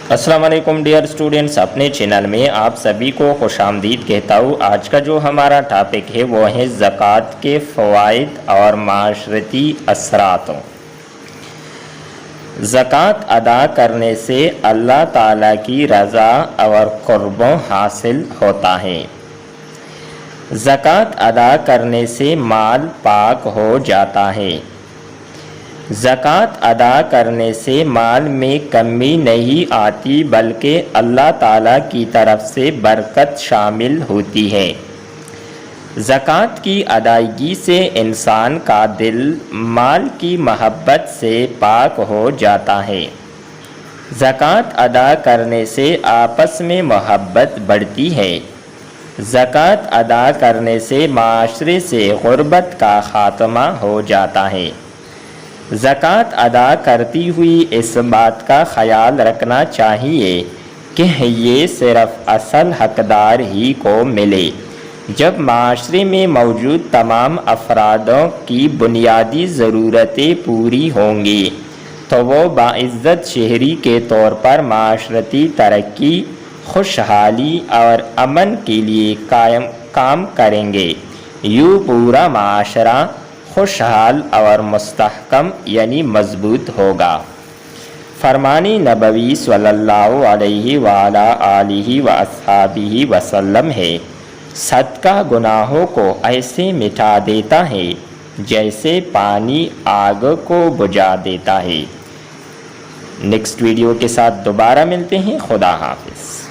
السلام علیکم dear students, اپنے چینل میں آپ سبھی کو خوش آمدید کہتا ہوں۔ آج کا جو ہمارا ٹاپک ہے وہ ہے زکوٰۃ کے فوائد اور معاشرتی اثرات۔ زکوٰۃ ادا کرنے سے اللہ تعالیٰ کی رضا اور قرب حاصل ہوتا ہے۔ زکوٰۃ ادا کرنے سے مال پاک ہو جاتا ہے۔ زکوٰۃ ادا کرنے سے مال میں کمی نہیں آتی بلکہ اللہ تعالیٰ کی طرف سے برکت شامل ہوتی ہے۔ زکوٰۃ کی ادائیگی سے انسان کا دل مال کی محبت سے پاک ہو جاتا ہے۔ زکوٰۃ ادا کرنے سے آپس میں محبت بڑھتی ہے۔ زکوٰۃ ادا کرنے سے معاشرے سے غربت کا خاتمہ ہو جاتا ہے۔ زکوٰۃ ادا کرتی ہوئی اس بات کا خیال رکھنا چاہیے کہ یہ صرف اصل حقدار ہی کو ملے۔ جب معاشرے میں موجود تمام افرادوں کی بنیادی ضرورتیں پوری ہوں گی تو وہ باعزت شہری کے طور پر معاشرتی ترقی، خوشحالی اور امن کے لیے کام کریں گے۔ یوں پورا معاشرہ خوشحال اور مستحکم یعنی مضبوط ہوگا۔ فرمان نبوی صلی اللہ علیہ وآلہ آلہ وآصحابہ وسلم ہے، صدقہ گناہوں کو ایسے مٹا دیتا ہے جیسے پانی آگ کو بجھا دیتا ہے۔ نیکسٹ ویڈیو کے ساتھ دوبارہ ملتے ہیں۔ خدا حافظ۔